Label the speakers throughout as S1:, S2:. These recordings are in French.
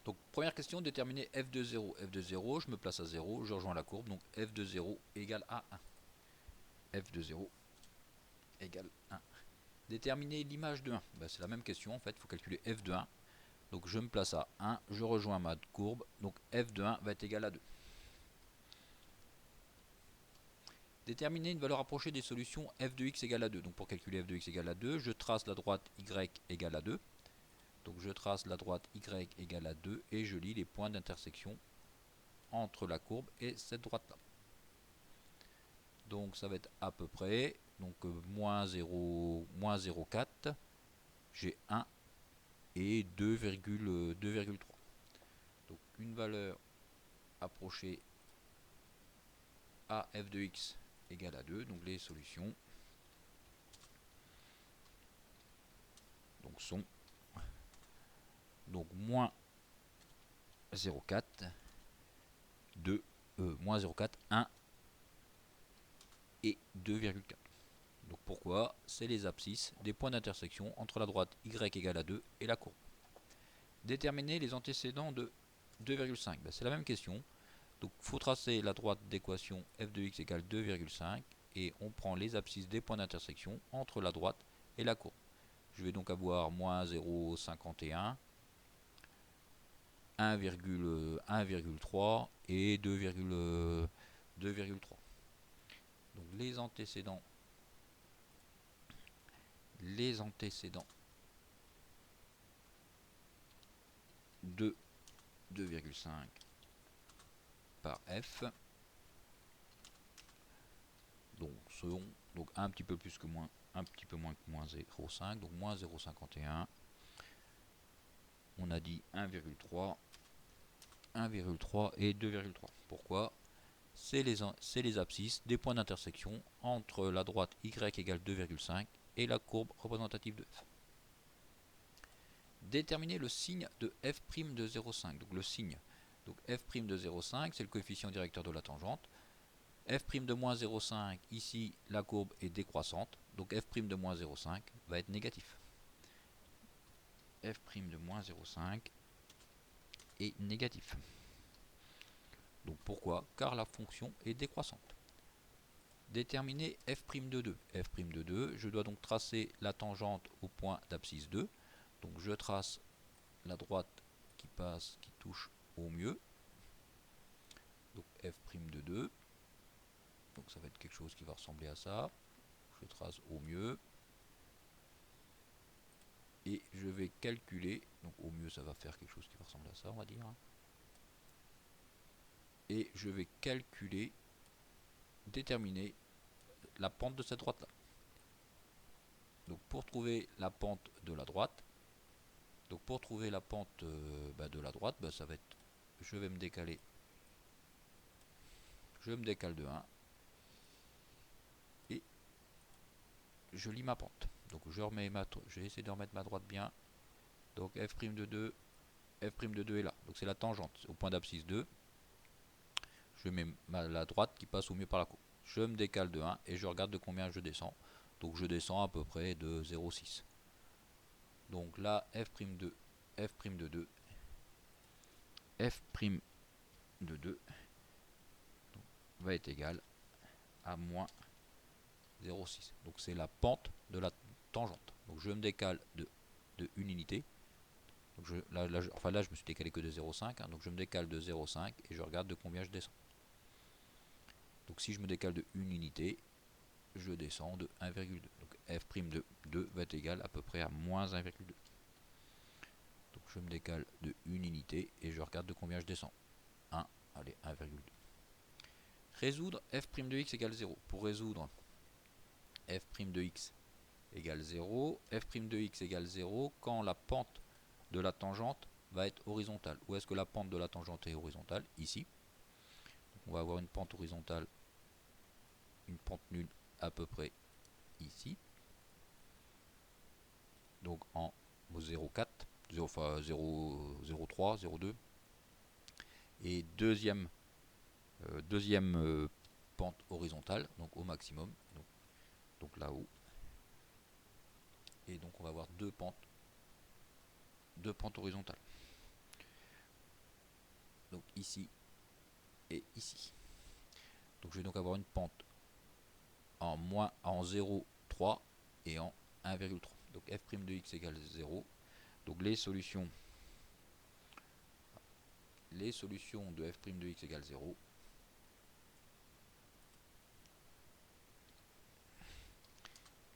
S1: Donc première question, déterminer f de 0. f de 0, je me place à 0, je rejoins la courbe, donc f de 0 égale à 1. f de 0 égale 1. Déterminer l'image de 1. Ben, c'est la même question en fait, il faut calculer f de 1. Donc je me place à 1, je rejoins ma courbe, donc f de 1 va être égal à 2. Déterminer une valeur approchée des solutions f de x égale à 2. Donc pour calculer f de x égale à 2, je trace la droite y égale à 2. Donc je trace la droite y égale à 2 et je lis les points d'intersection entre la courbe et cette droite-là. Donc ça va être à peu près donc moins 0,4, j'ai 1 et 2,3. Donc une valeur approchée à f de x égale à 2. Donc les solutions donc sont donc moins 0,4, 2, moins 0,4, 1 et 2,4. Donc pourquoi? C'est les abscisses des points d'intersection entre la droite y égale à 2 et la courbe. Déterminer les antécédents de 2,5. Ben, c'est la même question. Donc il faut tracer la droite d'équation f de x égale 2,5 et on prend les abscisses des points d'intersection entre la droite et la courbe. Je vais donc avoir moins 0,51, 1,3 et 2,3. Donc les antécédents de 2,5 par f donc seront donc un petit peu plus que moins, un petit peu moins que moins 0,5, donc moins 0,51. On a dit 1,3, 1,3 et 2,3. Pourquoi? C'est les abscisses des points d'intersection entre la droite y égale 2,5 et la courbe représentative de f. Déterminer le signe de f' de 0,5. Donc le signe, donc f' de 0,5, c'est le coefficient directeur de la tangente. f' de moins 0,5, ici la courbe est décroissante, donc f' de moins 0,5 va être négatif. f' de moins 0,5 est négatif. Donc pourquoi? Car la fonction est décroissante. Déterminer f' de 2. f' de 2, je dois donc tracer la tangente au point d'abscisse 2. Donc je trace la droite qui passe, qui touche au mieux. Donc f' de 2. Donc ça va être quelque chose qui va ressembler à ça. Je trace au mieux. Et je vais calculer, donc au mieux ça va faire quelque chose qui va ressembler à ça, on va dire. Et je vais calculer, déterminer la pente de cette droite-là. Donc pour trouver la pente de la droite, de la droite, ça va être, je me décale de 1 et je lis ma pente. Donc je vais essayer de remettre ma droite bien. Donc f' de 2, f' de 2 est là. Donc c'est la tangente au point d'abscisse 2. Je mets la droite qui passe au mieux par la courbe. Je me décale de 1 et je regarde de combien je descends. Donc je descends à peu près de 0,6. Donc là, f' de 2, f' de 2 va être égal à moins 0,6. Donc c'est la pente de la tangente. Donc je me décale de 1 unité. Donc là, je me suis décalé que de 0,5. Donc je me décale de 0,5 et je regarde de combien je descends. Donc si je me décale de 1 unité, je descends de 1,2. Donc f' de 2 va être égal à peu près à moins 1,2. Donc je me décale de 1 unité et je regarde de combien je descends. 1, allez, 1,2. Résoudre f' de x égale 0. Pour résoudre f' de x égale 0, f' de x égale 0 quand la pente de la tangente va être horizontale. Où est-ce que la pente de la tangente est horizontale? Ici. Donc on va avoir une pente horizontale, une pente nulle à peu près ici. Donc en 0,4, 0,3, 0,2. Et deuxième pente horizontale, donc au maximum, donc là-haut. Et donc on va avoir deux pentes horizontales. donc ici et ici. Donc je vais donc avoir une pente en 0,3 et en 1,3. Donc f' de x égale 0. Donc les solutions de f' de x égale 0.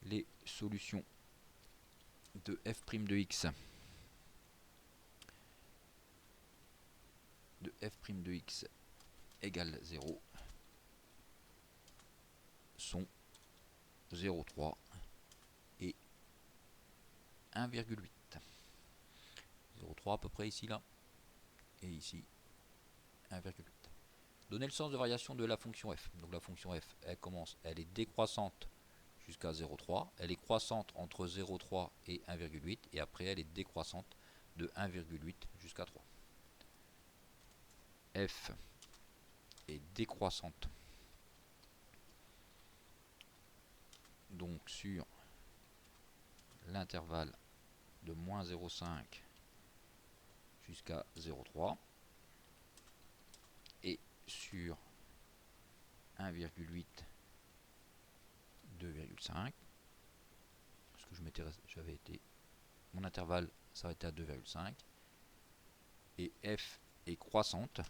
S1: Les solutions de f' de x égale 0 sont 0,3 et 1,8. 0,3 à peu près ici, là, et ici 1,8. Donner le sens de variation de la fonction f. Donc la fonction f, elle est décroissante jusqu'à 0,3, elle est croissante entre 0,3 et 1,8, et après elle est décroissante de 1,8 jusqu'à 3. F est décroissante donc sur l'intervalle de moins 0,5 jusqu'à 0,3 et sur 1,8, 2,5, parce que j'avais été, mon intervalle s'arrêtait à 2,5, et f est croissante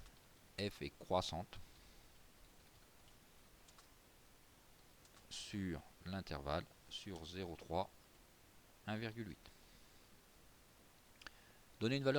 S1: sur l'intervalle sur 0,3, 1,8. Donner une valeur